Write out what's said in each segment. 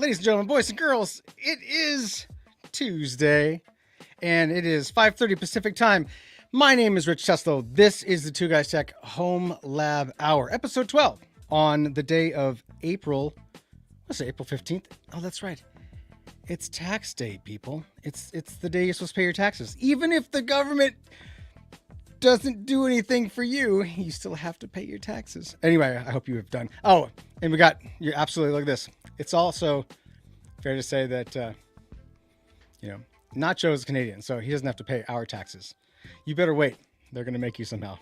Ladies and gentlemen, boys and girls, it is Tuesday, and it is 5:30 Pacific time. My name is Rich Teslo. This is the Two Guys Tech Home Lab Hour, episode 12, on the day of April 15th. Oh, that's right. It's tax day, people. It's the day you're supposed to pay your taxes. Even if the government doesn't do anything for you, you still have to pay your taxes. Anyway, I hope you have done. Oh, and you're absolutely, look at this. It's also fair to say that, Nacho is Canadian, so he doesn't have to pay our taxes. You better wait. They're going to make you somehow.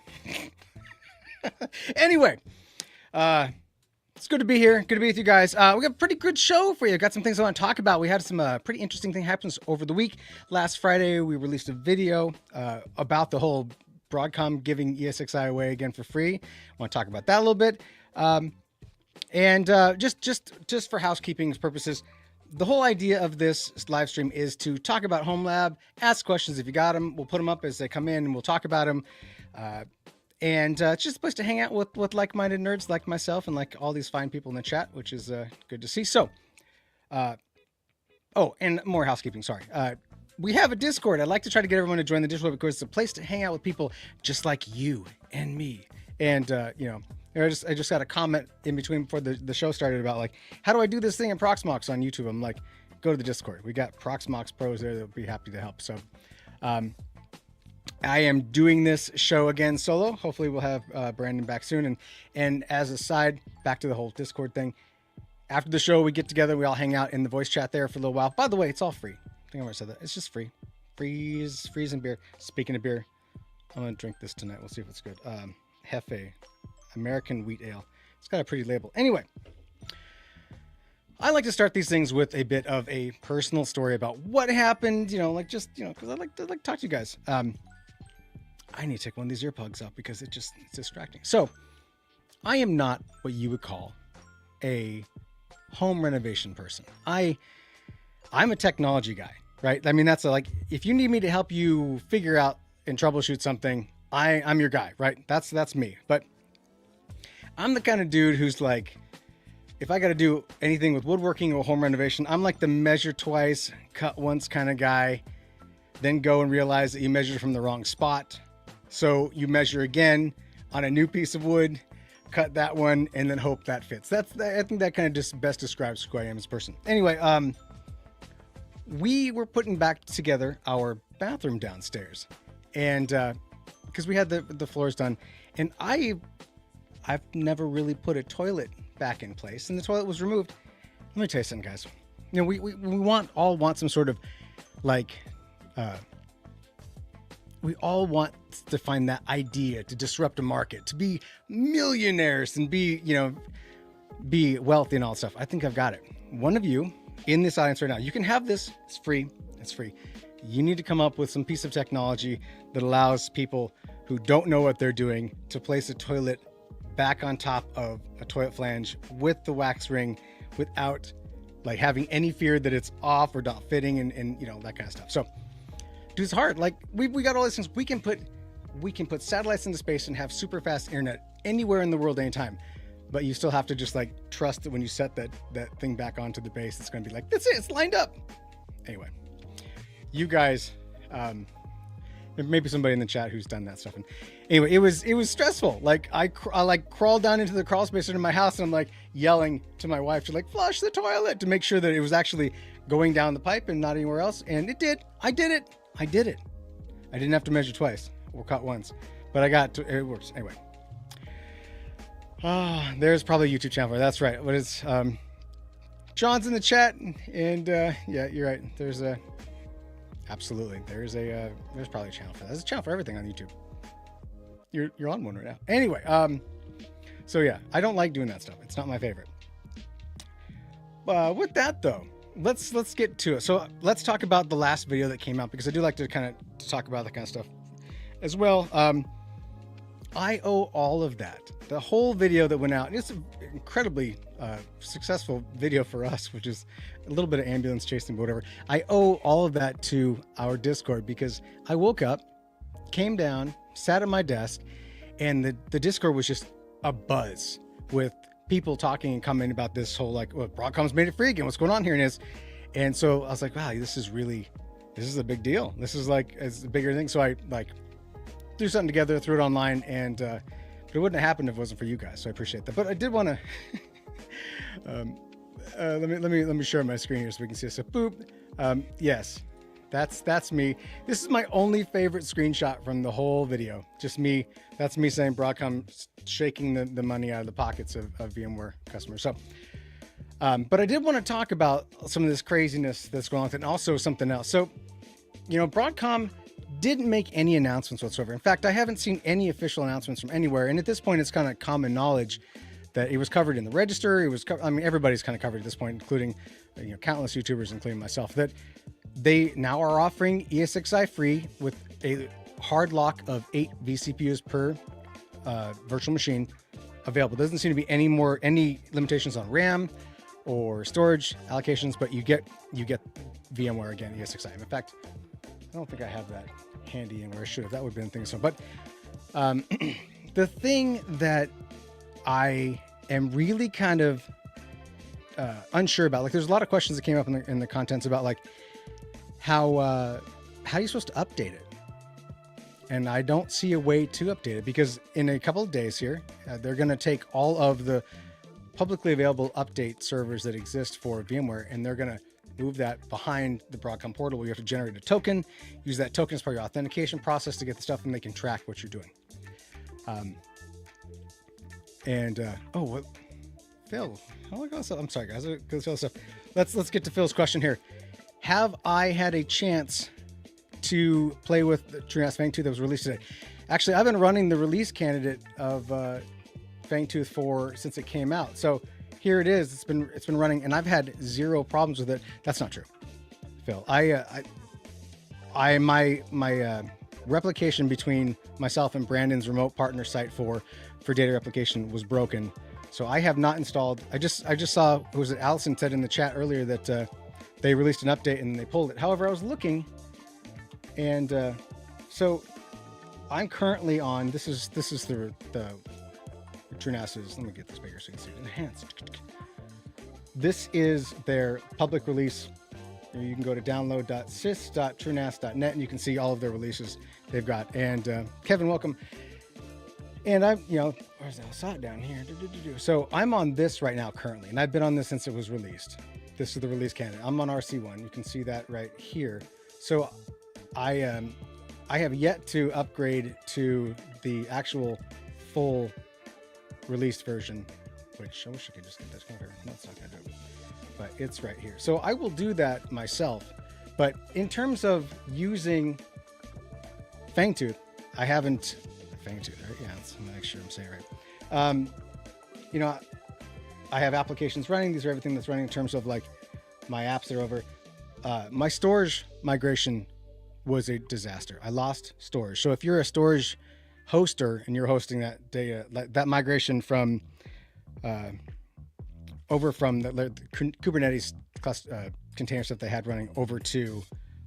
Anyway, it's good to be here. Good to be with you guys. We got a pretty good show for you. Got some things I want to talk about. We had some pretty interesting thing happens over the week. Last Friday, we released a video about the whole Broadcom giving ESXi away again for free. I want to talk about that a little bit. And just for housekeeping purposes, the whole idea of this live stream is to talk about HomeLab, ask questions if you got them. We'll put them up as they come in and we'll talk about them. And it's just a place to hang out with like-minded nerds like myself and like all these fine people in the chat, which is good to see. So, and more housekeeping, sorry. We have a Discord. I'd like to try to get everyone to join the Discord because it's a place to hang out with people just like you and me. And, I just got a comment in between before the show started about like, how do I do this thing in Proxmox on YouTube? I'm like, go to the Discord. We got Proxmox pros there that'll be happy to help. So, I am doing this show again solo. Hopefully we'll have Brandon back soon. And as a side, back to the whole Discord thing. After the show, we get together. We all hang out in the voice chat there for a little while. By the way, it's all free. I think I already said that. It's just free. Freeze and beer. Speaking of beer, I'm going to drink this tonight. We'll see if it's good. Hefe. American Wheat Ale. It's got a pretty label. Anyway, I like to start these things with a bit of a personal story about what happened, because I like to talk to you guys. I need to take one of these earplugs out because it's distracting. So, I am not what you would call a home renovation person. I'm a technology guy, right? I mean, that's if you need me to help you figure out and troubleshoot something, I'm your guy, right? That's me. But I'm the kind of dude who's like, if I got to do anything with woodworking or home renovation, I'm like the measure twice, cut once kind of guy, then go and realize that you measured from the wrong spot. So you measure again on a new piece of wood, cut that one, and then hope that fits. I think that kind of just best describes who I am as a person. Anyway, we were putting back together our bathroom downstairs, and because we had the floors done, and I've never really put a toilet back in place, and the toilet was removed. Let me tell you something, guys. We all want some sort of we all want to find that idea to disrupt a market, to be millionaires and be wealthy and all that stuff. I think I've got it. One of you in this audience right now, you can have this. It's free. It's free. You need to come up with some piece of technology that allows people who don't know what they're doing to place a toilet back on top of a toilet flange with the wax ring without having any fear that it's off or not fitting and that kind of stuff. So, dude, it's hard. We got all these things. We can put satellites into space and have super fast internet anywhere in the world anytime. But you still have to just trust that when you set that thing back onto the base, it's going to be that's it. It's lined up. Anyway, you guys, maybe somebody in the chat who's done that stuff. And anyway, it was stressful. I crawled down into the crawl space in my house, and I'm yelling to my wife to flush the toilet to make sure that it was actually going down the pipe and not anywhere else. And it did. I did it. I didn't have to measure twice or cut once, but it works. Anyway. There's probably a YouTube channel for it. That's right. But it's, John's in the chat, and yeah, you're right. There's probably a channel for that. There's a channel for everything on YouTube. You're on one right now. Anyway, so yeah, I don't like doing that stuff. It's not my favorite. With that though, let's get to it. So let's talk about the last video that came out, because I do like to kind of talk about that kind of stuff as well. I owe all of that. The whole video that went out, it's an incredibly successful video for us, which is a little bit of ambulance chasing, but whatever. I owe all of that to our Discord, because I woke up, came down, sat at my desk, and the Discord was just a buzz with people talking and commenting about this whole like, well, Broadcom's made it free again. What's going on here? And so I was like, wow, this is a big deal. This is like it's a bigger thing. So I like threw something together, threw it online, and but it wouldn't have happened if it wasn't for you guys. So I appreciate that. But I did want to let me share my screen here so we can see this. So boop, yes, that's me. This is my only favorite screenshot from the whole video. Just me. That's me saying Broadcom shaking the money out of the pockets of VMware customers. So, but I did want to talk about some of this craziness that's going on with it, and also something else. So, Broadcom didn't make any announcements whatsoever. In fact, I haven't seen any official announcements from anywhere. And at this point, it's kind of common knowledge that it was covered in the register. It was, everybody's kind of covered at this point, including, countless YouTubers, including myself, that they now are offering ESXi free with a hard lock of 8 vCPUs per virtual machine available. Doesn't seem to be any limitations on RAM or storage allocations, but you get VMware again, ESXi. In fact, I don't think I have that handy anywhere. I should have. That would have been things. So, but the thing that I am really kind of unsure about, like, there's a lot of questions that came up in the contents about like how are you supposed to update it? And I don't see a way to update it, because in a couple of days here, they're going to take all of the publicly available update servers that exist for VMware, and they're going to move that behind the Broadcom portal, where you have to generate a token, use that token as part of your authentication process to get the stuff, and they can track what you're doing. Phil, I'm sorry guys, let's get to Phil's question here. Have I had a chance to play with the TrueNAS Fangtooth that was released today? Actually, I've been running the release candidate of Fangtooth since it came out. So here it is. It's been running, and I've had 0 problems with it. That's not true, Phil. My replication between myself and Brandon's remote partner site for data replication was broken, so I have not installed. I just saw, who was it? Allison said in the chat earlier that they released an update and they pulled it. However, I was looking, and so I'm currently on. This is the TrueNAS's. Let me get this bigger so you can see it. Enhanced. This is their public release. You can go to download.sys.truenas.net and you can see all of their releases they've got. And Kevin, welcome. And I saw it down here. So I'm on this right now currently, and I've been on this since it was released. This is the release candidate. I'm on RC1. You can see that right here. So I have yet to upgrade to the actual full released version, which I wish I could just get this over. No, it's not gonna do it, but it's right here. So I will do that myself. But in terms of using Fangtooth, I haven't. Fangtooth, right? Yeah, let's make sure I'm saying it right. I have applications running. These are everything that's running in terms of like my apps that are over. My storage migration was a disaster. I lost storage. So if you're a storage hoster and you're hosting that data, that migration from over from the Kubernetes container stuff they had running over to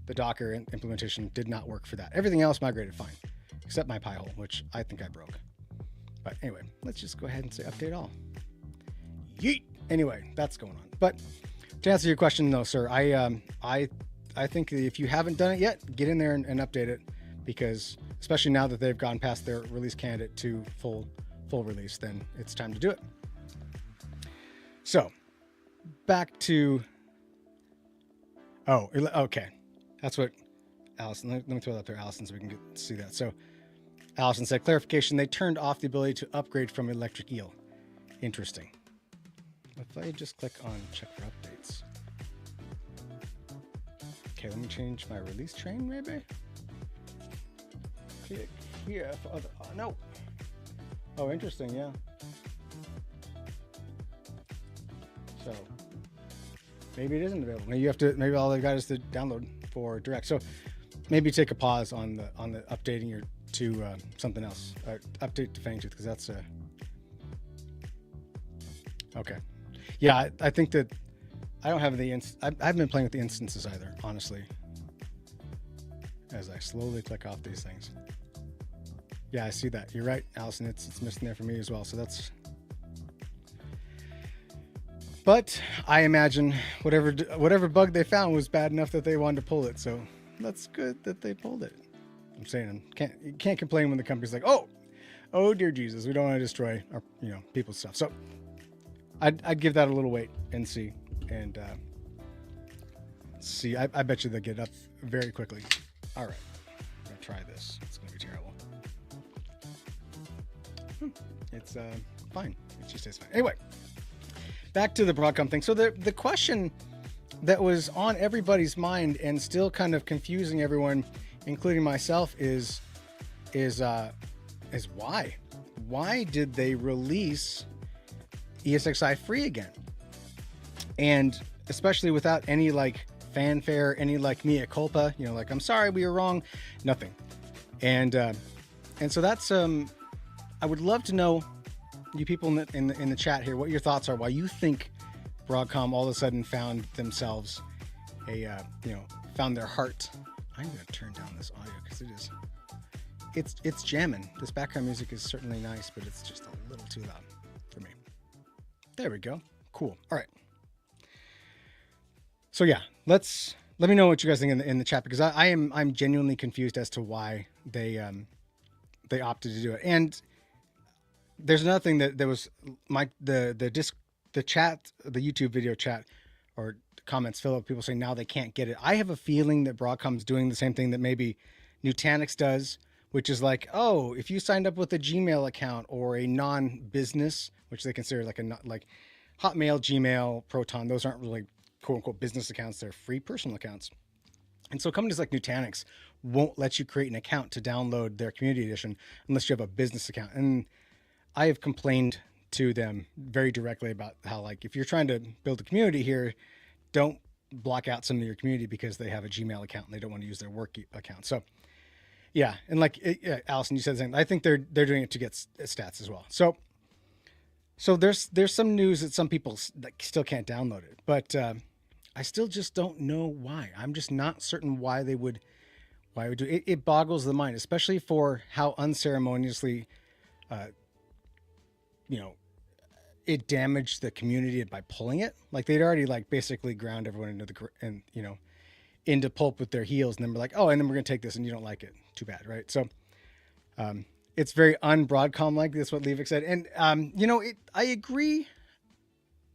the Docker implementation did not work for that. Everything else migrated fine, except my Pi-hole, which I think I broke. But anyway, let's just go ahead and say update all. Yeet. Anyway, that's going on. But to answer your question, no, sir, I think that if you haven't done it yet, get in there and update it, because especially now that they've gone past their release candidate to full release, then it's time to do it. So back to, okay. That's what Allison, let me throw that up there, Allison, so we can see that. So Allison said, clarification, they turned off the ability to upgrade from electric eel. Interesting. If I just click on check for updates. Okay, let me change my release train, maybe. Click here for other, no. Oh, interesting, yeah. So maybe it isn't available. Maybe all they got is to download for direct. So maybe take a pause on the updating to something else. Update to Fangtooth, because that's okay. Yeah, I think that I don't have I haven't been playing with the instances either, honestly. As I slowly click off these things. Yeah, I see that. You're right, Allison. It's missing there for me as well. So that's But I imagine whatever bug they found was bad enough that they wanted to pull it. So that's good that they pulled it. I'm saying you can't complain when the company's like, oh dear Jesus, we don't want to destroy our people's stuff. So I'd give that a little wait and see, and see. I bet you they'll get it up very quickly. All right, I'm gonna try this. It's gonna be terrible. It's fine. It just tastes fine. Anyway, back to the Broadcom thing. So the question that was on everybody's mind and still kind of confusing everyone, including myself, is why? Why did they release ESXi free again? And especially without any like fanfare, any like mea culpa, like I'm sorry we were wrong, nothing. And so that's I would love to know, you people in the chat here, what your thoughts are. Why you think Broadcom all of a sudden found themselves found their heart. I'm gonna turn down this audio because it's jamming. This background music is certainly nice, but it's just a little too loud for me. There we go. Cool. All right. So yeah, let me know what you guys think in the chat, because I'm genuinely confused as to why they opted to do it. And there's another thing that there was the chat, the YouTube video chat or comments fill up, people saying now they can't get it. I have a feeling that Broadcom's doing the same thing that maybe Nutanix does, which is like, oh, if you signed up with a Gmail account or a non-business, which they consider like Hotmail, Gmail, Proton, those aren't really quote unquote business accounts, they're free personal accounts. And so companies like Nutanix won't let you create an account to download their community edition unless you have a business account. And I have complained to them very directly about how, like, if you're trying to build a community here, don't block out some of your community because they have a Gmail account and they don't want to use their work account. So yeah. And like Allison, you said the same. I think they're doing it to get stats as well. So there's some news that some people still can't download it, but I still just don't know why. I'm just not certain why they would do it. It boggles the mind, especially for how unceremoniously, it damaged the community by pulling it. Like they'd already like basically ground everyone into pulp with their heels, and then we're like, oh, and then we're gonna take this, and you don't like it. Too bad, right? So, it's very un-Broadcom like. That's what Levick said, and I agree.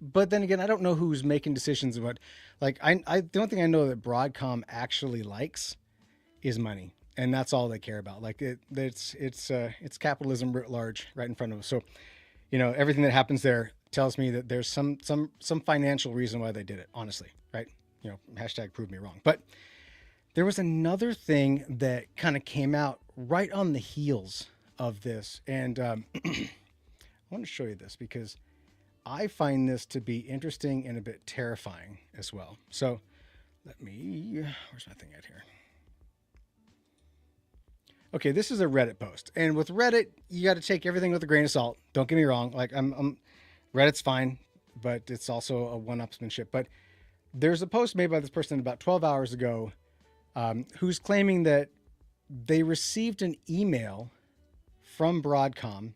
But then again, I don't know who's making decisions about. Like, the only thing I know that Broadcom actually likes is money, and that's all they care about. Like it's capitalism writ large right in front of us. So, everything that happens there tells me that there's some financial reason why they did it. Honestly, right? Hashtag prove me wrong. But there was another thing that kind of came out right on the heels of this, and I want to show you this because I find this to be interesting and a bit terrifying as well. So where's my thing at here? Okay, this is a Reddit post, and with Reddit, you got to take everything with a grain of salt. Don't get me wrong. Like Reddit's fine, but it's also a one-upsmanship. But there's a post made by this person about 12 hours ago, who's claiming that they received an email from Broadcom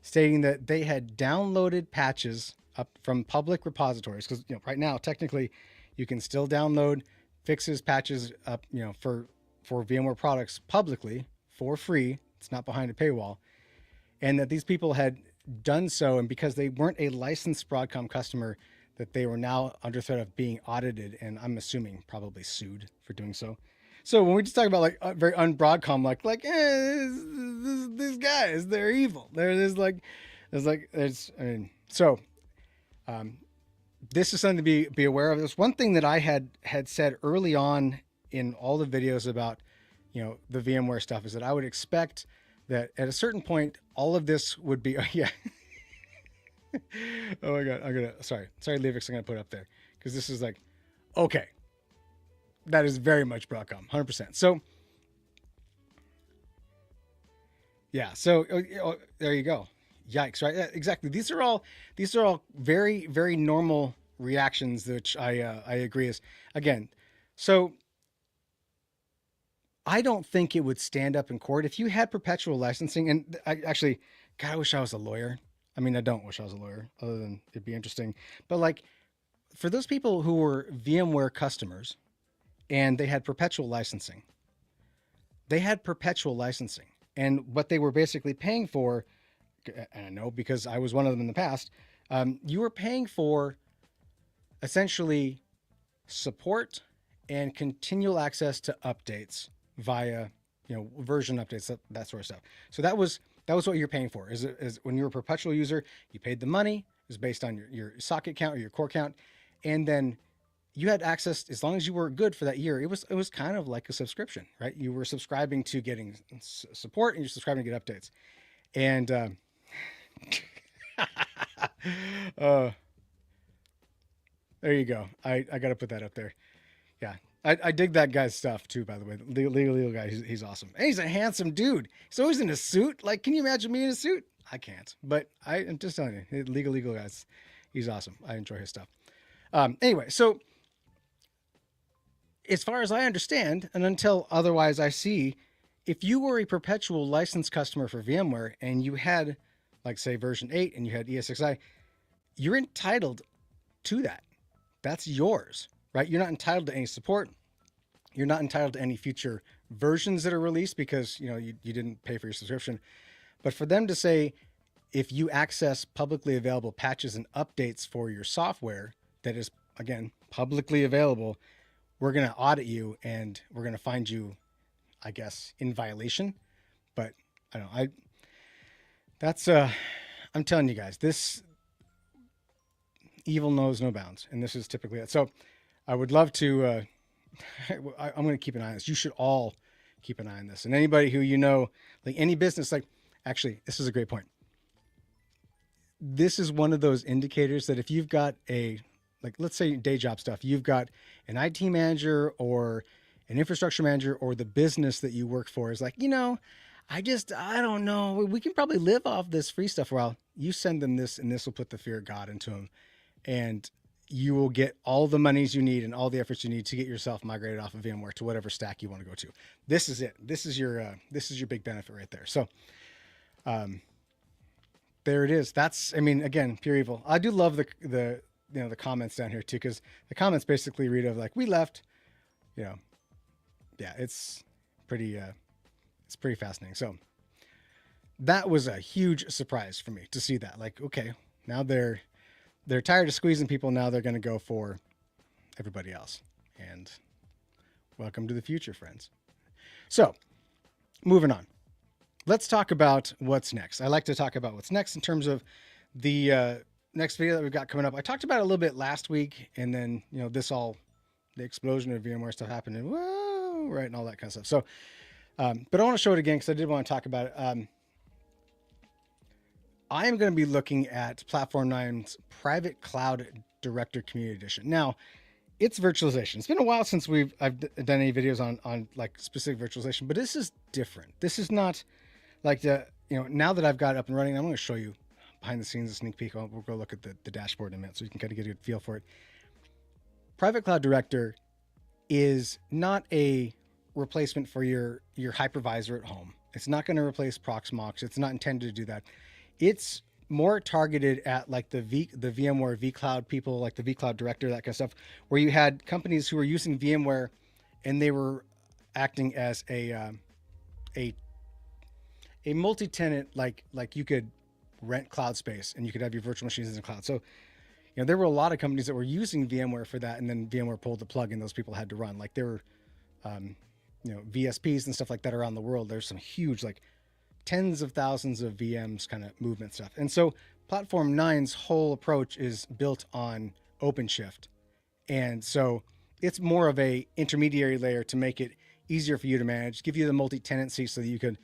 stating that they had downloaded patches up from public repositories. Because right now, technically, you can still download fixes, patches up, for VMware products publicly for free. It's not behind a paywall. And that these people had done so, and because they weren't a licensed Broadcom customer, that they were now under threat of being audited, and I'm assuming probably sued for doing so. So when we just talk about like very un-Broadcom, these guys, they're evil. This is something to be aware of. There's one thing that I had said early on in all the videos about, the VMware stuff, is that I would expect that at a certain point, all of this would be, oh my God, sorry, Levick's, I'm going to put it up there because this is like, okay. That is very much Broadcom, 100%. So, yeah. So there you go. Yikes! Right? Yeah, exactly. These are all very, very normal reactions, which I agree is again. So I don't think it would stand up in court if you had perpetual licensing. And I wish I was a lawyer. I mean, I don't wish I was a lawyer, other than it'd be interesting. But like, for those people who were VMware customers and they had perpetual licensing, they had perpetual licensing. And what they were basically paying for, and I know because I was one of them in the past, you were paying for essentially support and continual access to updates via, version updates, that sort of stuff. So that was what you're paying for. Is when you were a perpetual user, you paid the money. It was based on your socket count or your core count, and then you had access as long as you were good for that year. It was kind of like a subscription, right? You were subscribing to getting support, and you're subscribing to get updates. And uh, there you go. I got to put that up there. Yeah. I dig that guy's stuff too, by the way. The legal guy, he's awesome. And he's a handsome dude. He's always in a suit. Like, can you imagine me in a suit? I can't. But I'm just telling you, legal guys, he's awesome. I enjoy his stuff. Anyway, so as far as I understand, and until otherwise I see, if you were a perpetual license customer for VMware and you had, like, say, version 8 and you had ESXi, you're entitled to that. That's yours, right? You're not entitled to any support. You're not entitled to any future versions that are released because, you didn't pay for your subscription. But for them to say, if you access publicly available patches and updates for your software that is, again, publicly available, we're going to audit you and we're going to find you, I guess, in violation. But I don't know. I'm telling you guys, this evil knows no bounds. And this is typically it. So I would love to, I'm going to keep an eye on this. You should all keep an eye on this. And anybody who, like any business, like, actually, this is a great point. This is one of those indicators that if you've got like, let's say day job stuff, you've got an IT manager or an infrastructure manager, or the business that you work for is like, I don't know. We can probably live off this free stuff. Well, you send them this, and this will put the fear of God into them. And you will get all the monies you need and all the efforts you need to get yourself migrated off of VMware to whatever stack you want to go to. This is it. This is your big benefit right there. So, there it is. That's, again, pure evil. I do love the comments down here too, because the comments basically read of like, we left, yeah, it's pretty fascinating. So that was a huge surprise for me to see that. Like, okay, now they're tired of squeezing people. Now they're going to go for everybody else. And welcome to the future, friends. So moving on, let's talk about what's next. I like to talk about what's next in terms of the next video that we've got coming up. I talked about it a little bit last week, and then, the explosion of VMware stuff happened, and whoa, right, and all that kind of stuff. So, but I want to show it again because I did want to talk about it. I am going to be looking at Platform 9's Private Cloud Director Community Edition. Now, it's virtualization. It's been a while since I've done any videos on like specific virtualization, but this is different. This is not like now that I've got it up and running, I'm going to show you behind the scenes a sneak peek. We'll go look at the dashboard in a minute so you can kind of get a good feel for it. Private Cloud Director is not a replacement for your hypervisor at home. It's not going to replace Proxmox. It's not intended to do that. It's more targeted at like the VMware vCloud people, like the vCloud Director, that kind of stuff, where you had companies who were using VMware and they were acting as a multi-tenant, like you could rent cloud space and you could have your virtual machines in the cloud. So, there were a lot of companies that were using VMware for that, and then VMware pulled the plug and those people had to run. Like there were, VSPs and stuff like that around the world. There's some huge, like tens of thousands of VMs kind of movement stuff. And so Platform 9's whole approach is built on OpenShift. And so it's more of a intermediary layer to make it easier for you to manage, give you the multi-tenancy so that you could,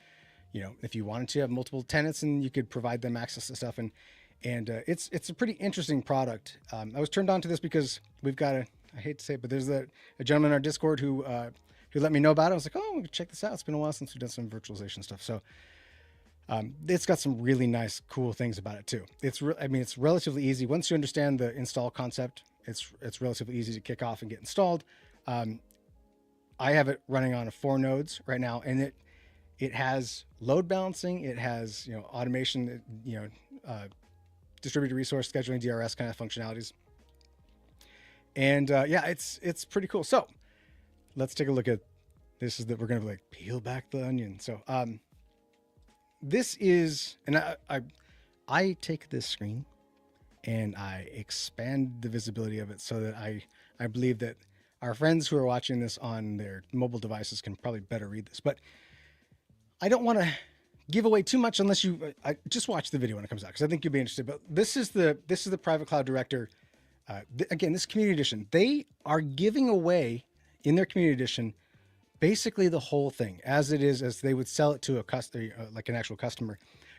if you wanted to have multiple tenants, and you could provide them access to stuff. And it's a pretty interesting product. I was turned on to this because we've got I hate to say it, but there's a gentleman in our Discord who let me know about it. I was like, oh, check this out. It's been a while since we've done some virtualization stuff. So it's got some really nice, cool things about it too. It's relatively easy. Once you understand the install concept, it's relatively easy to kick off and get installed. I have it running on 4 nodes right now, and it has load balancing. It has, automation, distributed resource scheduling, DRS kind of functionalities. And yeah, it's pretty cool. So let's take a look at this. Is that we're going to like peel back the onion. So this is, and I take this screen and I expand the visibility of it so that I believe that our friends who are watching this on their mobile devices can probably better read this. But I don't want to give away too much unless you just watch the video when it comes out, because I think you'll be interested. But this is the Private Cloud Director. Again, this community edition. They are giving away in their community edition basically the whole thing as it is, as they would sell it to a customer, like an actual customer.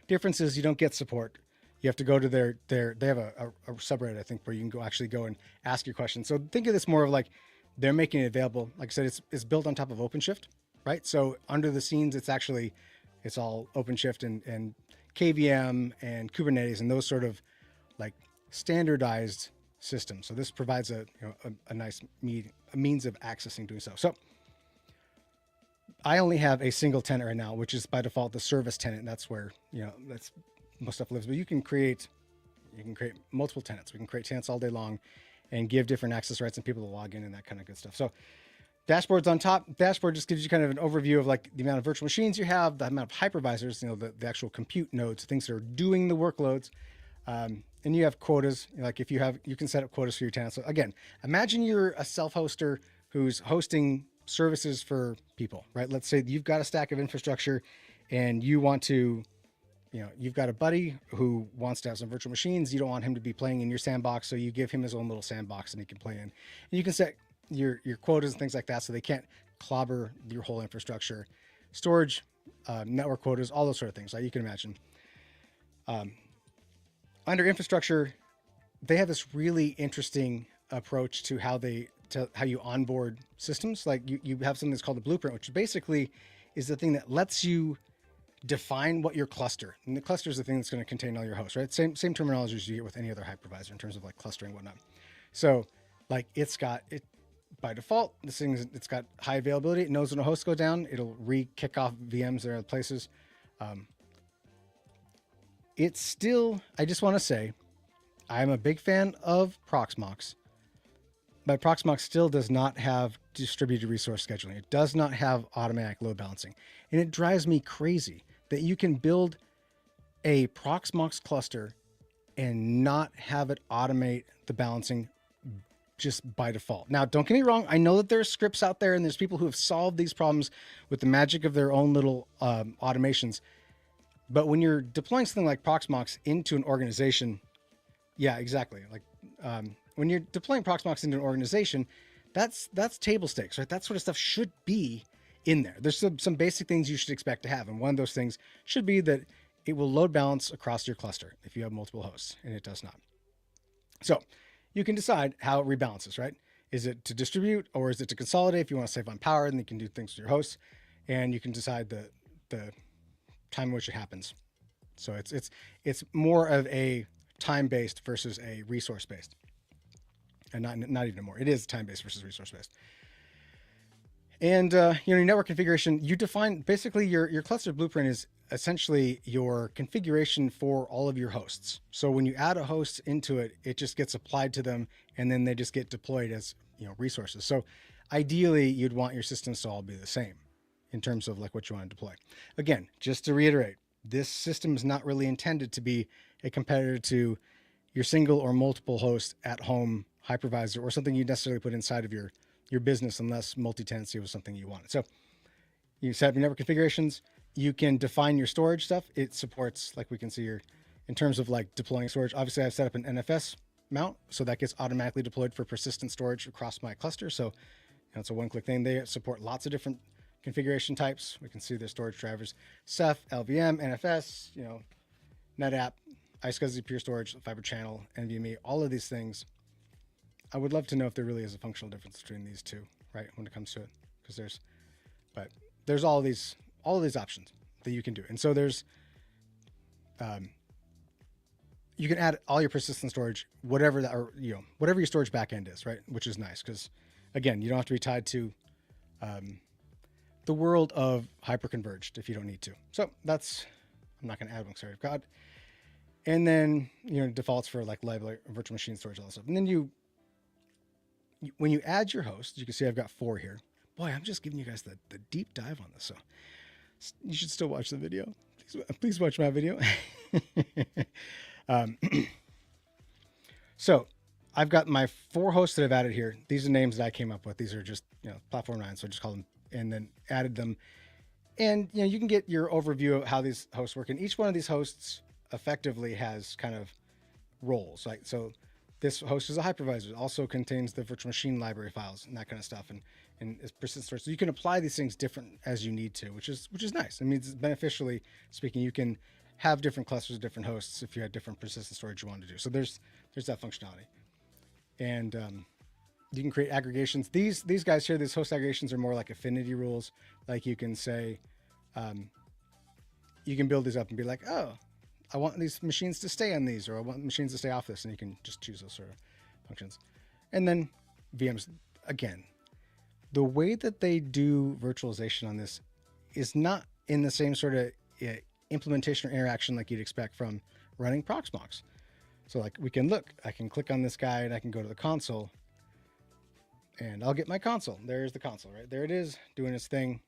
Difference is you don't get support. You have to go to they have a subreddit, I think, where you can actually go and ask your questions. So think of this more of like they're making it available. Like I said, it's built on top of OpenShift, right? So under the scenes, it's all OpenShift and KVM and Kubernetes and those sort of like standardized systems. So this provides a nice means of accessing doing so. So I only have a single tenant right now, which is by default the service tenant. And that's where, that's most stuff lives, but you can create multiple tenants. We can create tenants all day long and give different access rights and people to log in and that kind of good stuff. So dashboard's on top. Dashboard just gives you kind of an overview of like the amount of virtual machines you have, the amount of hypervisors, the actual compute nodes, things that are doing the workloads. And you have quotas. Like if you can set up quotas for your tenants. So again, imagine you're a self-hoster who's hosting services for people, right? Let's say you've got a stack of infrastructure and you want to, you've got a buddy who wants to have some virtual machines. You don't want him to be playing in your sandbox. So you give him his own little sandbox and he can play in. And you can set your quotas and things like that so they can't clobber your whole infrastructure. Storage, network quotas, all those sort of things, right? You can imagine. Under infrastructure, they have this really interesting approach to how you onboard systems. Like you have something that's called the blueprint, which basically is the thing that lets you define what your cluster, and the cluster is the thing that's going to contain all your hosts, right? Same terminology as you get with any other hypervisor in terms of like clustering and whatnot. So like it's by default, it's got high availability. It knows when a host go down, it'll kick off VMs that are other places. It's still, I just want to say, I'm a big fan of Proxmox, but Proxmox still does not have distributed resource scheduling. It does not have automatic load balancing. And it drives me crazy that you can build a Proxmox cluster and not have it automate the balancing just by default. Now, don't get me wrong. I know that there's scripts out there and there's people who have solved these problems with the magic of their own little automations. But when you're deploying something like Proxmox into an organization, yeah, exactly. Like when you're deploying Proxmox into an organization, that's table stakes, right? That sort of stuff should be in there. There's some basic things you should expect to have. And one of those things should be that it will load balance across your cluster if you have multiple hosts, and it does not. So you can decide how it rebalances, right? Is it to distribute or is it to consolidate? If you want to save on power, then you can do things with your hosts, and you can decide the time in which it happens. So it's more of a time-based versus a resource-based, and not even more. It is time-based versus resource-based. And your network configuration, you define basically your cluster blueprint is essentially your configuration for all of your hosts. So when you add a host into it, it just gets applied to them, and then they just get deployed as resources. So ideally, you'd want your systems to all be the same in terms of like what you want to deploy. Again, just to reiterate, this system is not really intended to be a competitor to your single or multiple host at home hypervisor or something you necessarily put inside of your business, unless multi-tenancy was something you wanted. So you set up your network configurations. You can define your storage stuff. It supports, like we can see here, in terms of like deploying storage. Obviously, I've set up an NFS mount, so that gets automatically deployed for persistent storage across my cluster. So it's a one-click thing. They support lots of different configuration types. We can see their storage drivers: Ceph, LVM, NFS, NetApp, iSCSI, Pure Storage, Fiber Channel, NVMe, all of these things. I would love to know if there really is a functional difference between these two, right? When it comes to it, because there's all these options that you can do. And so there's, you can add all your persistent storage, whatever your storage backend is, right? Which is nice. Cause again, you don't have to be tied to, the world of hyperconverged if you don't need to. So I'm not going to add one. Sorry. And then, defaults for like library, virtual machine storage, all that stuff. And then when you add your host, you can see I've got 4 here. Boy, I'm just giving you guys the deep dive on this. So you should still watch the video. Please watch my video. um, so I've got my 4 hosts that I've added here. These are names that I came up with. These are just, platform 9. So I just called them and then added them. And, you can get your overview of how these hosts work. And each one of these hosts effectively has kind of roles. Like, so this host is a hypervisor. It also contains the virtual machine library files and that kind of stuff. And it's persistent storage. So you can apply these things different as you need to, which is nice. I mean, it's beneficially speaking, you can have different clusters of different hosts if you had different persistent storage you want to do. So there's that functionality. And you can create aggregations. These guys here, these host aggregations are more like affinity rules. Like you can say, you can build these up and be like, oh, I want these machines to stay on these, or I want machines to stay off this. And you can just choose those sort of functions. And then VMs, again, the way that they do virtualization on this is not in the same sort of implementation or interaction like you'd expect from running Proxmox. So like I can click on this guy and I can go to the console and I'll get my console. There's the console, right? There it is doing its thing.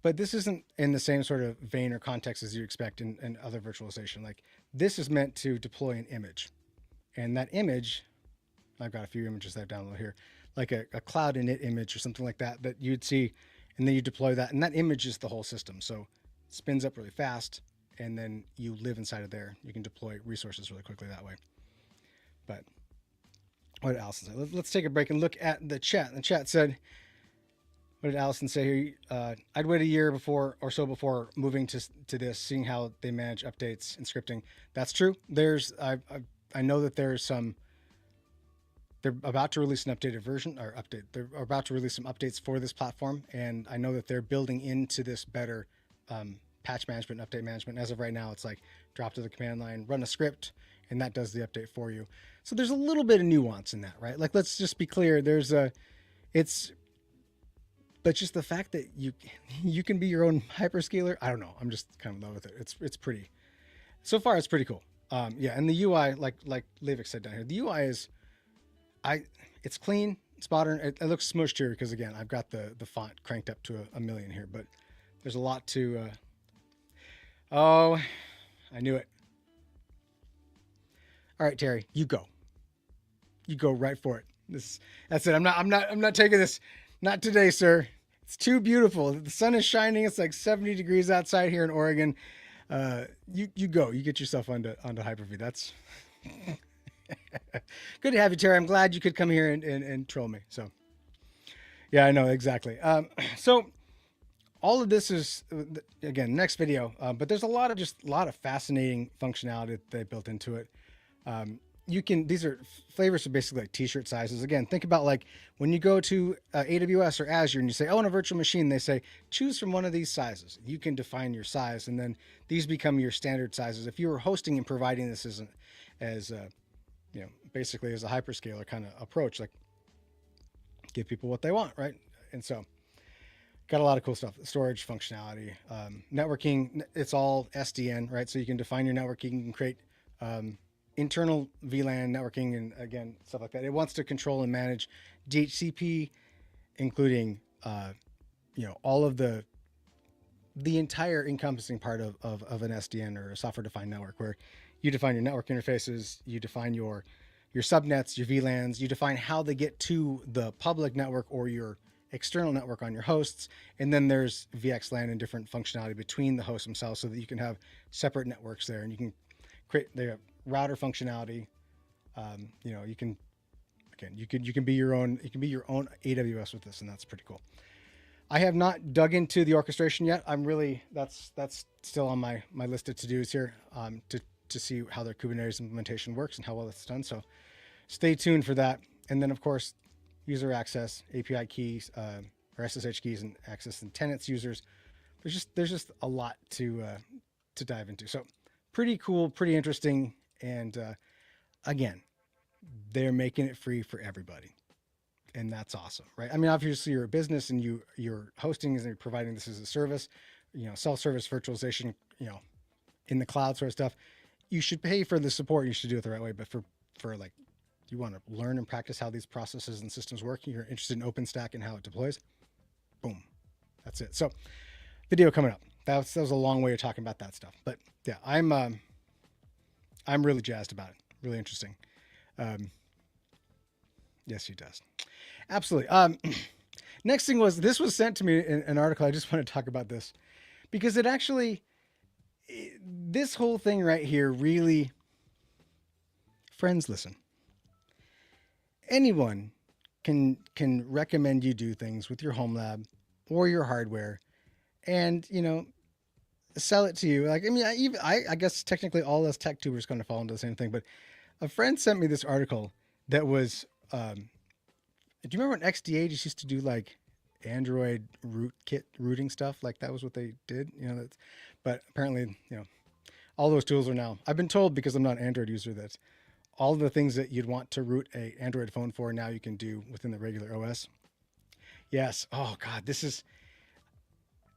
But this isn't in the same sort of vein or context as you expect in other virtualization. Like this is meant to deploy an image, and that image, I've got a few images that I've downloaded here, like a cloud init image or something like that you'd see, and then you deploy that, and that image is the whole system. So it spins up really fast, and then you live inside of there. You can deploy resources really quickly that way. But what did Allison say? Let's take a break and look at the chat. The chat said, what did Allison say here? I'd wait a year before moving to this, seeing how they manage updates and scripting. That's true. I know that there's some. They're about to release an updated version They're about to release some updates for this platform, and I know that they're building into this better patch management, update management. As of right now, it's like drop to the command line, run a script, and that does the update for you. So there's a little bit of nuance in that, right? Like, let's just be clear. But just the fact that you can be your own hyperscaler, I don't know. I'm just kind of in love with it. It's pretty. So far, it's pretty cool. Yeah, and the UI, like Leivik said down here, the UI is, it's clean, it's modern. It looks smushed here because again, I've got the font cranked up to a million here, but there's a lot to. Oh, I knew it. All right, Terry, you go right for it. That's it. I'm not taking this. Not today, sir. It's too beautiful. The sun is shining. It's like 70 degrees outside here in Oregon. You go. You get yourself onto Hyper-V. That's good to have you, Terry. I'm glad you could come here and troll me. So, yeah, I know exactly. So, all of this is again next video. But there's a lot of fascinating functionality that they built into it. These are flavors are basically like t-shirt sizes. Again, think about like when you go to AWS or Azure and you say, oh, on a virtual machine, they say, choose from one of these sizes. You can define your size, and then these become your standard sizes. If you were hosting and providing this as basically as a hyperscaler kind of approach, like give people what they want, right? And so got a lot of cool stuff. Storage functionality, networking, it's all SDN, right? So you can define your networking, you can create internal VLAN networking, and again, stuff like that. It wants to control and manage DHCP, including, all of the entire encompassing part of an SDN or a software defined network, where you define your network interfaces, you define your subnets, your VLANs, you define how they get to the public network or your external network on your hosts. And then there's VXLAN and different functionality between the hosts themselves so that you can have separate networks there, and you can create the router functionality. You can be your own AWS with this, and that's pretty cool. I have not dug into the orchestration yet. That's still on my list of to-dos here, to see how their Kubernetes implementation works and how well it's done. So stay tuned for that. And then of course, user access, API keys, or SSH keys, and access and tenants users. There's just a lot to dive into. So pretty cool, pretty interesting. And again, they're making it free for everybody, and that's awesome, right? I mean, obviously you're a business and you're hosting and you're providing this as a service, self-service virtualization, in the cloud sort of stuff, you should pay for the support. You should do it the right way. But for like, you want to learn and practice how these processes and systems work, you're interested in OpenStack and how it deploys, boom, that's it. So video coming up. That was a long way of talking about that stuff. But yeah, I'm really jazzed about it. Really interesting. Yes, he does. Absolutely. Next thing was, this was sent to me in an article. I just want to talk about this because it actually, this whole thing right here really, friends, listen. Anyone can recommend you do things with your HomeLab or your hardware and, you know, sell it to you. Like, I mean, I guess technically all us tech tubers going to fall into the same thing, but a friend sent me this article that was, do you remember when XDA just used to do like Android rootkit rooting stuff? Like that was what they did, you know, but apparently, you know, all those tools are now, I've been told, because I'm not an Android user, that all the things that you'd want to root a Android phone for, now you can do within the regular OS. Yes. Oh God, this is,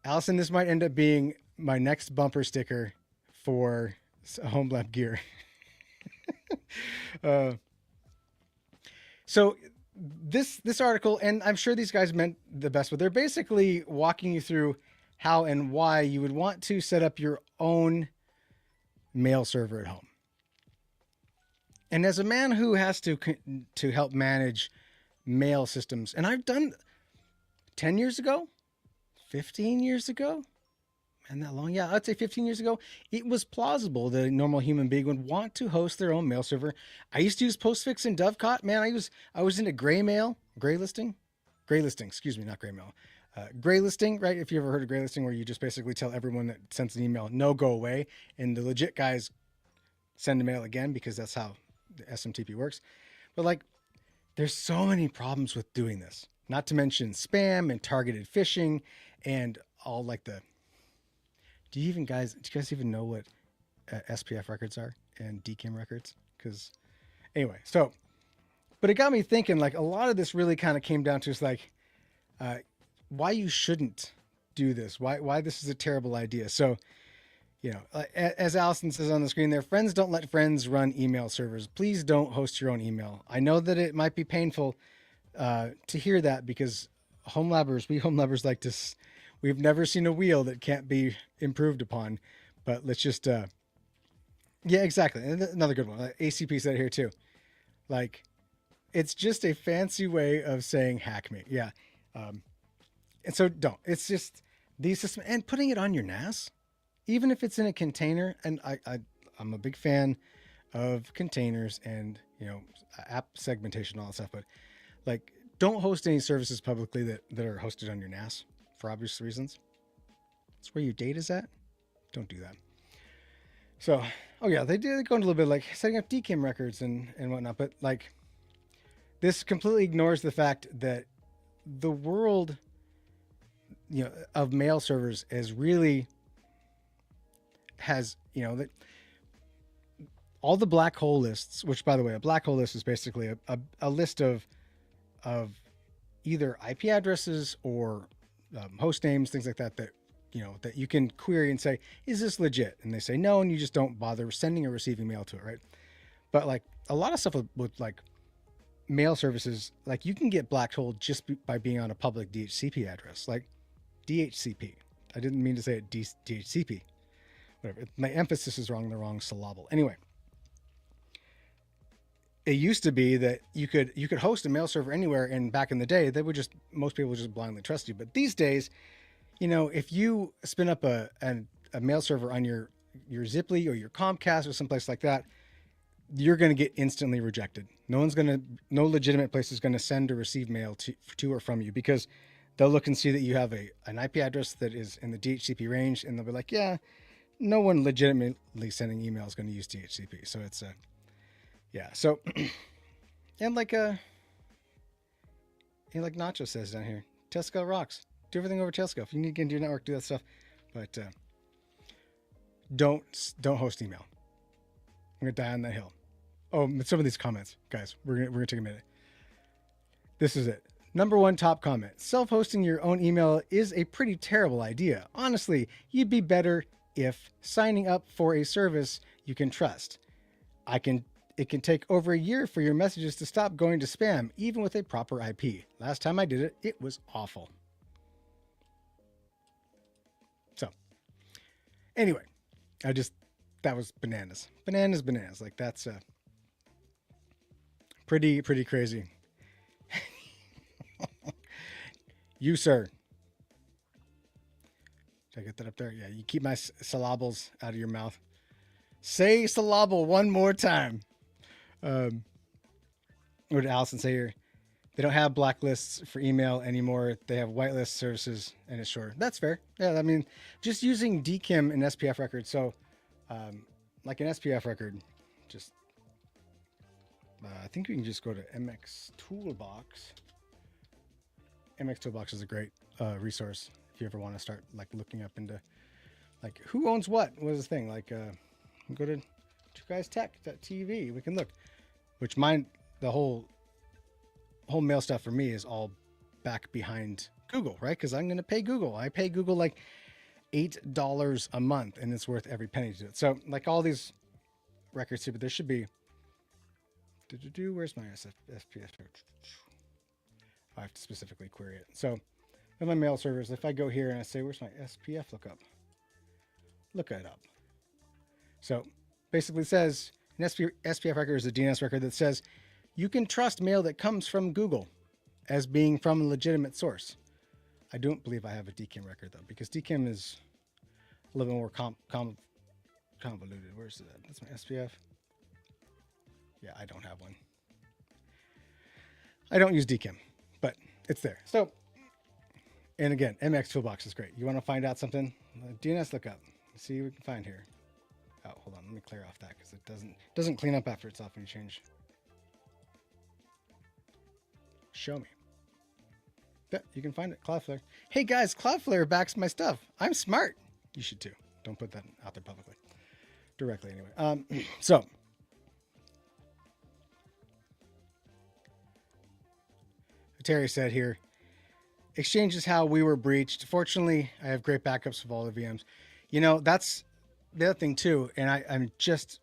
Allison, this might end up being my next bumper sticker for HomeLab Gear. So this article, and I'm sure these guys meant the best, but they're basically walking you through how and why you would want to set up your own mail server at home. And as a man who has to help manage mail systems, and I've done 10 years ago, 15 years ago, and that long, yeah, I'd say 15 years ago, it was plausible that a normal human being would want to host their own mail server. I used to use Postfix and Dovecot. Man, I was into gray listing, excuse me, not gray mail. Gray listing, right? If you ever heard of gray listing, where you just basically tell everyone that sends an email, no, go away. And the legit guys send a mail again, because that's how the SMTP works. But like, there's so many problems with doing this, not to mention spam and targeted phishing and all like the, do you guys even know what SPF records are and DKIM records? Because anyway, so, but it got me thinking, like, a lot of this really kind of came down to is like, why you shouldn't do this, why this is a terrible idea. So, you know, as Allison says on the screen there, friends don't let friends run email servers. Please don't host your own email. I know that it might be painful to hear that, because we HomeLabbers like to, we've never seen a wheel that can't be improved upon. But let's just, yeah, exactly. And another good one. ACP said it here too. Like, it's just a fancy way of saying hack me. Yeah. And so don't. It's just these systems, and putting it on your NAS, even if it's in a container. And I'm a big fan of containers and, you know, app segmentation, all that stuff. But like, don't host any services publicly that are hosted on your NAS for obvious reasons. It's where your data's at. Don't do that. So, oh yeah, they go into a little bit like setting up DKIM records and whatnot. But like, this completely ignores the fact that the world, you know, of mail servers is really has, you know, that all the black hole lists, which by the way, a black hole list is basically a list of either IP addresses or host names, things like that, you know, that you can query and say, is this legit? And they say no, and you just don't bother sending or receiving mail to it, right? But like a lot of stuff with like mail services, like you can get black hole just by being on a public DHCP address, like DHCP. I didn't mean to say it DHCP. Whatever. My emphasis is wrong, the wrong syllable. Anyway, it used to be that you could host a mail server anywhere, and back in the day, most people would just blindly trust you. But these days, you know, if you spin up a mail server on your Ziply or your Comcast or someplace like that, you're going to get instantly rejected. No legitimate place is going to send or receive mail to or from you, because they'll look and see that you have an IP address that is in the DHCP range, and they'll be like, yeah, no one legitimately sending email is going to use DHCP. So it's yeah. So, and like Nacho says down here, Tesco rocks. Do everything over Tesco. If you need to get into your network, do that stuff. But don't host email. I'm gonna die on that hill. Oh, some of these comments, guys. We're gonna take a minute. This is it. Number one top comment: self-hosting your own email is a pretty terrible idea. Honestly, you'd be better if signing up for a service you can trust. It can take over a year for your messages to stop going to spam, even with a proper IP. Last time I did it, it was awful. So, anyway, that was bananas. Bananas. Like, that's pretty crazy. You, sir. Did I get that up there? Yeah, you keep my syllables out of your mouth. Say syllable one more time. What did Allison say here? They don't have blacklists for email anymore. They have whitelist services, and it's shorter. That's fair. Yeah, I mean, just using DKIM and SPF record. So, like an SPF record, just I think we can just go to MX Toolbox. MX Toolbox is a great resource if you ever want to start like looking up into like who owns what. What is the thing? Like go to twoguystech.tv. We can look. Which the whole mail stuff for me is all back behind Google, right? Because I'm going to pay Google. I pay Google like $8 a month, and it's worth every penny to do it. So like all these records here, but there should be. Where's my SPF? I have to specifically query it. So in my mail servers, if I go here and I say, where's my SPF lookup? Look it up. So basically it says an SPF record is a DNS record that says you can trust mail that comes from Google as being from a legitimate source. I don't believe I have a DKIM record though, because DKIM is a little bit more convoluted. Where's that? That's my SPF. Yeah, I don't have one. I don't use DKIM, but it's there. So, and again, MX Toolbox is great. You want to find out something? DNS lookup. Let's see what we can find here. Oh, hold on. Let me clear off that because it doesn't clean up after itself when you change. Show me. Yeah, you can find it. Cloudflare. Hey guys, Cloudflare backs my stuff. I'm smart. You should too. Don't put that out there publicly. Directly anyway. So. Terry said here, Exchange is how we were breached. Fortunately, I have great backups of all the VMs. You know, that's the other thing too. And I'm just,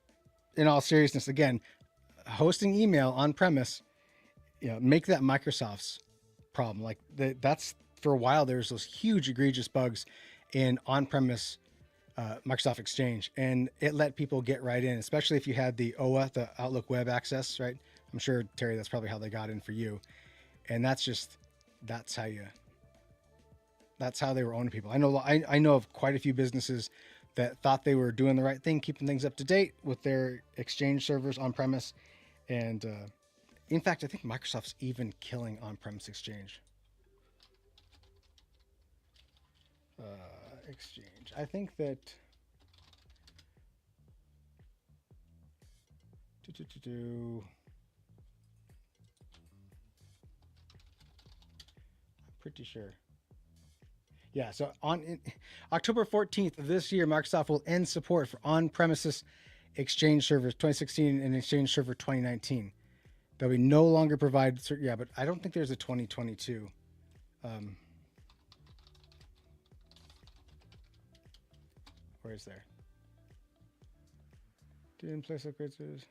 in all seriousness, again, hosting email on premise, make that Microsoft's problem. Like that's for a while, there's those huge egregious bugs in on-premise Microsoft Exchange, and it let people get right in, especially if you had the OA, the Outlook Web Access, right? I'm sure, Terry, that's probably how they got in for you. And that's how they were owning people. I know of quite a few businesses that thought they were doing the right thing, keeping things up to date with their Exchange servers on premise. And in fact, I think Microsoft's even killing on-premise Exchange. Exchange. I think that pretty sure. Yeah, so on October 14th of this year, Microsoft will end support for on-premises Exchange servers 2016 and Exchange Server 2019. They'll be no longer provide. Yeah, but I don't think there's a 2022. Where is there? Didn't place upgrades.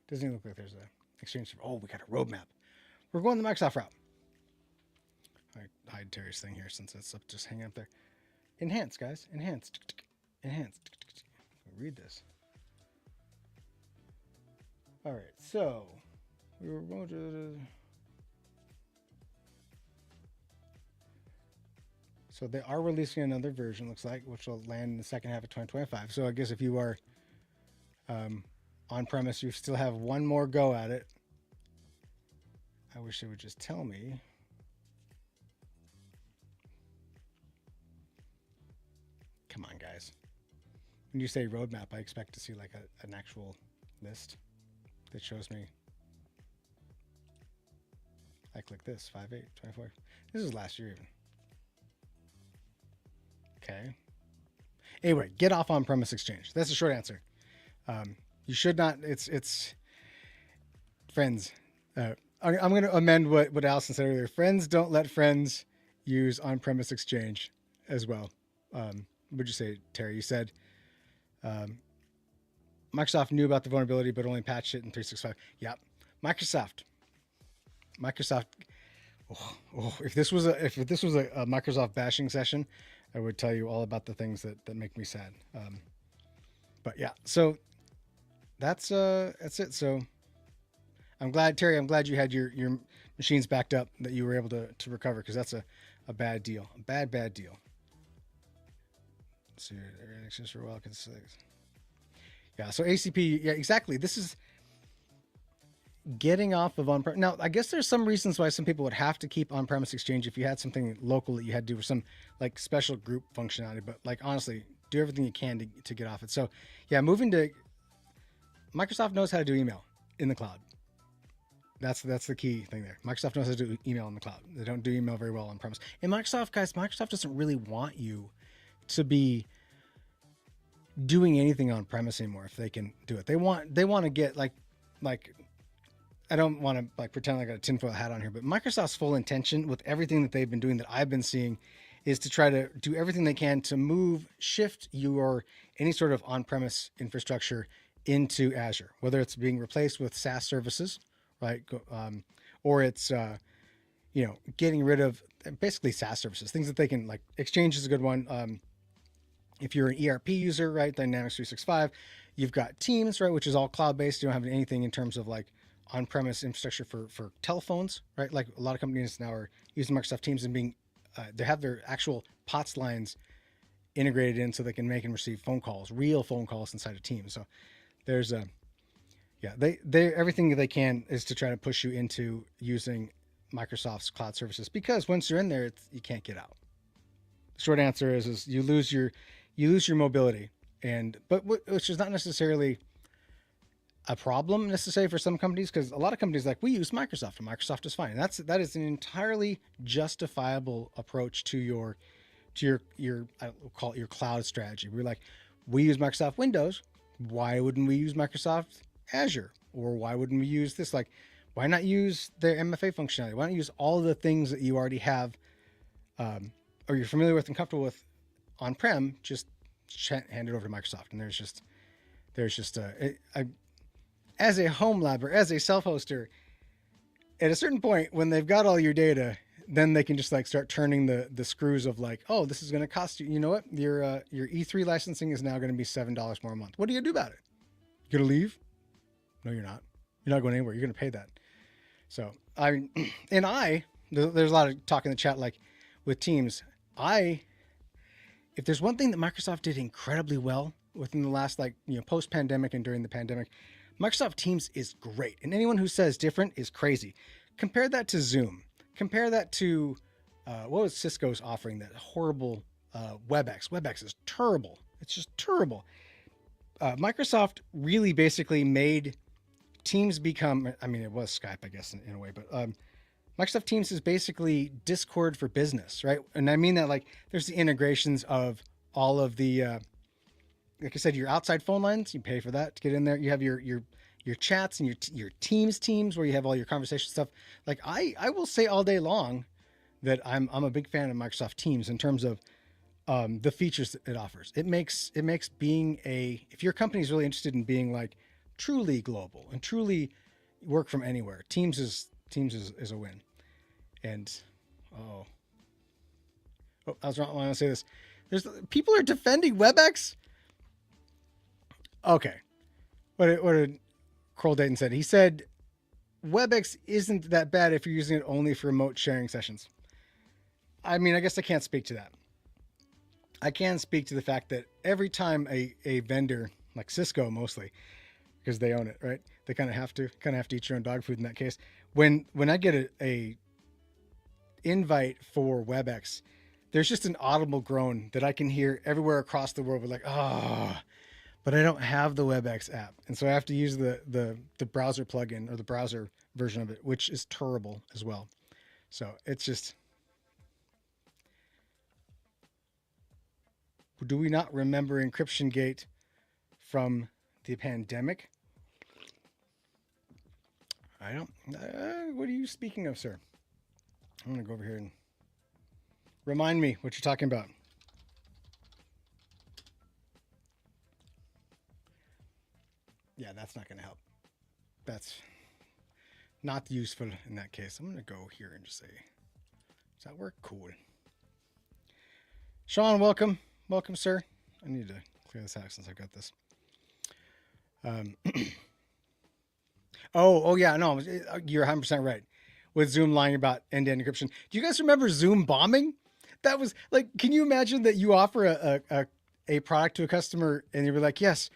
Doesn't even look like there's a Exchange server. Oh, we got a roadmap. We're going the Microsoft route. I hide Terry's thing here since it's up. Just hang up there. Enhance, guys. Enhance. Enhance. Read this. All right. So we were going to. So they are releasing another version, looks like, which will land in the second half of 2025. So I guess if you are on premise, you still have one more go at it. I wish they would just tell me. Come on, guys. When you say roadmap, I expect to see like an actual list that shows me. I click this, 5/8/24. This is last year even. Okay. Anyway, get off on-premise Exchange. That's the short answer. You should not. It's friends. I'm going to amend what Allison said earlier. Friends don't let friends use on-premise Exchange. as well. Would you say, Terry? You said Microsoft knew about the vulnerability, but only patched it in 365. Yeah, Microsoft. Microsoft. If this was a Microsoft bashing session, I would tell you all about the things that make me sad. But yeah, so that's it. So I'm glad, Terry. I'm glad you had your machines backed up, that you were able to recover, because that's a bad deal, a bad deal. So access for a while. Yeah. So ACP. Yeah, exactly. This is getting off of on-prem. Now, I guess there's some reasons why some people would have to keep on-premise Exchange if you had something local that you had to do with some like special group functionality. But like honestly, do everything you can to get off it. So yeah, moving to Microsoft knows how to do email in the cloud. That's the key thing there. Microsoft knows how to do email in the cloud. They don't do email very well on premise. And Microsoft, guys, Microsoft doesn't really want you to be doing anything on premise anymore if they can do it. They want to get like I don't want to like pretend like I got a tinfoil hat on here, but Microsoft's full intention with everything that they've been doing that I've been seeing is to try to do everything they can to shift your any sort of on-premise infrastructure into Azure, whether it's being replaced with SaaS services, right? Or it's, getting rid of basically SaaS services, things that they can, like Exchange is a good one. If you're an ERP user, right? Dynamics 365, you've got Teams, right? Which is all cloud-based. You don't have anything in terms of like on-premise infrastructure for telephones, right? Like a lot of companies now are using Microsoft Teams and they have their actual POTS lines integrated in so they can make and receive phone calls, real phone calls inside of Teams. So there's they everything they can is to try to push you into using Microsoft's cloud services, because once you're in there, you can't get out. The short answer is you lose your mobility, which is not necessarily a problem necessarily for some companies, because a lot of companies like we use Microsoft and Microsoft is fine. And that is an entirely justifiable approach to your I will call it your cloud strategy. We're like, we use Microsoft Windows. Why wouldn't we use Microsoft Azure? Or why wouldn't we use this? Like, why not use their MFA functionality? Why not use all the things that you already have, or you're familiar with and comfortable with on-prem? Just hand it over to Microsoft. And as a HomeLab or as a self-hoster, at a certain point when they've got all your data, then they can just like start turning the screws of like, oh, this is going to cost you. You know what? Your E3 licensing is now going to be $7 more a month. What are you gonna do about it? You gonna leave? No, you're not. You're not going anywhere. You're gonna pay that. So there's a lot of talk in the chat like with Teams. If there's one thing that Microsoft did incredibly well within the last post-pandemic and during the pandemic, Microsoft Teams is great. And anyone who says different is crazy. Compare that to Zoom. Compare that to what was Cisco's offering, that horrible WebEx. WebEx is terrible. It's just terrible. Microsoft really basically made Teams become, I mean, it was Skype, I guess, in a way, but Microsoft Teams is basically Discord for business, right? And I mean that like there's the integrations of all of the, like I said, your outside phone lines, you pay for that to get in there. You have your chats and your teams where you have all your conversation stuff. Like I will say all day long that I'm a big fan of Microsoft Teams in terms of the features that it offers. It makes being if your company is really interested in being like truly global and truly work from anywhere, Teams is a win. And I was wrong when I say this. People are defending WebEx. Okay, what did Kroll Dayton said? He said WebEx isn't that bad if you're using it only for remote sharing sessions. I mean, I guess I can't speak to that. I can speak to the fact that every time a vendor like Cisco, mostly because they own it, right? They kind of have to eat your own dog food in that case. When I get a invite for WebEx, there's just an audible groan that I can hear everywhere across the world. We're like, but I don't have the WebEx app, and so I have to use the browser plugin or the browser version of it, which is terrible as well. So it's just, do we not remember Encryption Gate from the pandemic? I don't. What are you speaking of, sir? I'm gonna go over here and remind me what you're talking about. Yeah, that's not going to help. That's not useful in that case. I'm going to go here and just say, does that work? Cool. Sean, welcome. Welcome, sir. I need to clear this out since I got this. Oh yeah, no, you're 100% right. With Zoom lying about end-to-end encryption. Do you guys remember Zoom bombing? That was like, can you imagine that you offer a product to a customer and you're like, yes,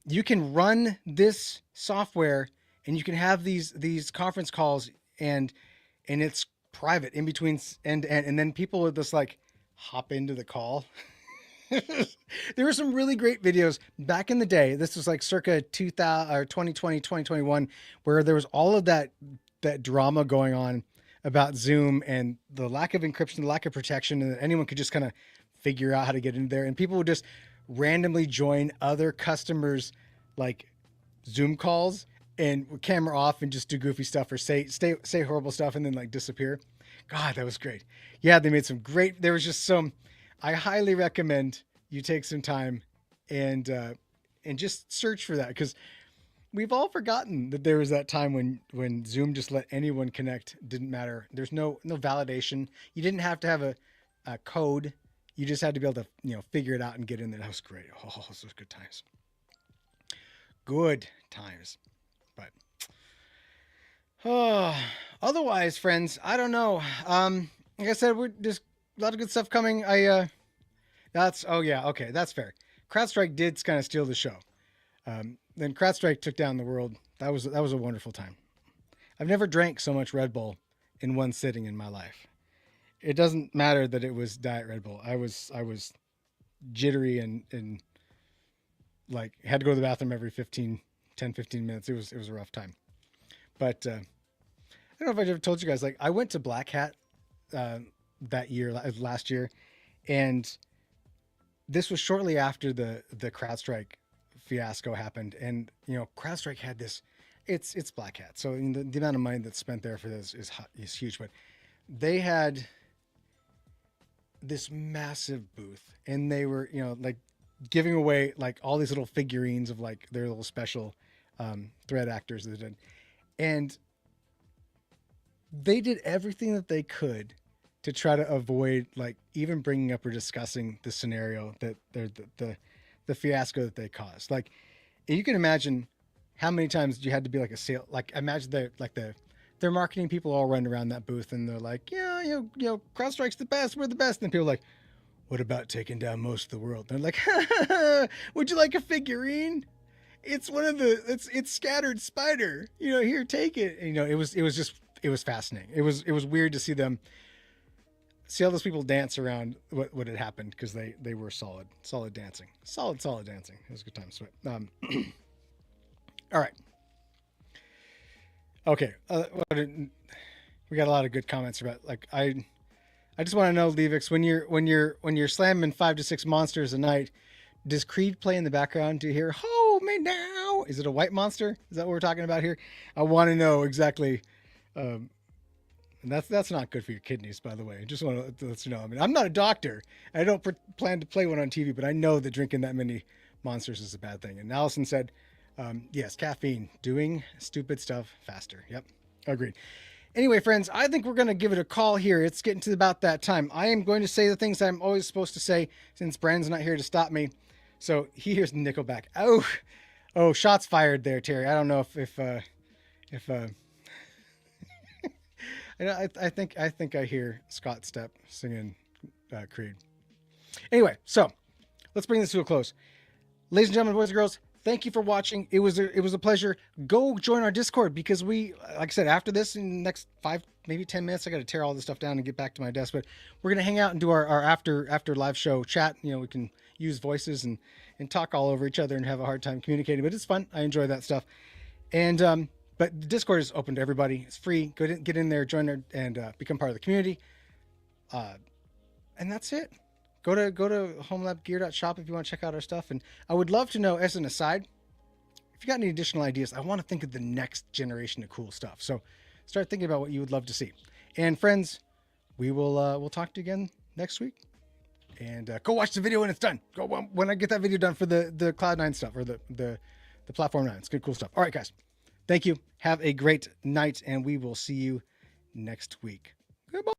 you can run this software and you can have these conference calls and it's private in between and then people would just like hop into the call. There were some really great videos back in the day. This was like circa 2000 or 2020, 2021, where there was all of that drama going on about Zoom and the lack of encryption, the lack of protection, and that anyone could just kind of figure out how to get in there. And people would just randomly join other customers' like Zoom calls and with camera off and just do goofy stuff or say horrible stuff and then like disappear. God, that was great. Yeah, they made some great. There was just some. I highly recommend you take some time and just search for that, because we've all forgotten that there was that time when Zoom just let anyone connect. Didn't matter. There's no validation. You didn't have to have a code. You just had to be able to figure it out and get in there. That was great. Oh, those were good times. Good times. But otherwise, friends, I don't know. Like I said, we're just a lot of good stuff coming. That's fair. CrowdStrike did kind of steal the show. Then CrowdStrike took down the world. That was a wonderful time. I've never drank so much Red Bull in one sitting in my life. It doesn't matter that it was Diet Red Bull. I was jittery and like had to go to the bathroom every 10, 15 minutes. It was a rough time. But I don't know if I ever told you guys, like I went to Black Hat last year, and this was shortly after the CrowdStrike fiasco happened. And CrowdStrike had this, it's Black Hat, so the amount of money that's spent there for this is huge. But they had this massive booth, and they were like giving away like all these little figurines of like their little special threat actors that did, and they did everything that they could to try to avoid like even bringing up or discussing the scenario that the fiasco that they caused. Like you can imagine how many times you had to be like a sale. Like imagine their marketing people all run around that booth and they're like, yeah, CrowdStrike's the best. We're the best. And people are like, what about taking down most of the world? And they're like, would you like a figurine? It's one of it's Scattered Spider. Here, take it. And, it was fascinating. It was weird to see see all those people dance around what had happened, because they were solid dancing. Solid dancing. It was a good time. So, all right. Okay. We got a lot of good comments about, like, I just want to know, Levix, when you're slamming 5 to 6 monsters a night, does Creed play in the background? Do you hear "Hold Me Now"? Is it a white monster? Is that what we're talking about here? I want to know exactly. And that's not good for your kidneys, by the way. I just want to let you know. I mean, I'm not a doctor. I don't plan to play one on TV, but I know that drinking that many monsters is a bad thing. And Allison said, yes, caffeine, doing stupid stuff faster. Yep, agreed. Anyway, friends, I think we're going to give it a call here. It's getting to about that time. I am going to say the things I'm always supposed to say, since Brandon's not here to stop me. So he hears Nickelback. Oh, shots fired there, Terry. I don't know if I think I hear Scott Stepp singing Creed. Anyway, so let's bring this to a close. Ladies and gentlemen, boys and girls, thank you for watching. It was a pleasure. Go join our Discord, because we, like I said, after this, in the next 5, maybe 10 minutes, I got to tear all this stuff down and get back to my desk. But we're going to hang out and do our after live show chat. We can use voices and talk all over each other and have a hard time communicating, but it's fun. I enjoy that stuff. And, but the Discord is open to everybody. It's free. Get in there, join there, and become part of the community. And that's it. Go to HomeLabGear.shop if you want to check out our stuff. And I would love to know, as an aside, if you got any additional ideas. I want to think of the next generation of cool stuff. So start thinking about what you would love to see. And friends, we'll talk to you again next week. And go watch the video when it's done. Go when I get that video done for the Cloud9 stuff, or the the Platform 9. It's good, cool stuff. All right, guys. Thank you. Have a great night, and we will see you next week. Goodbye.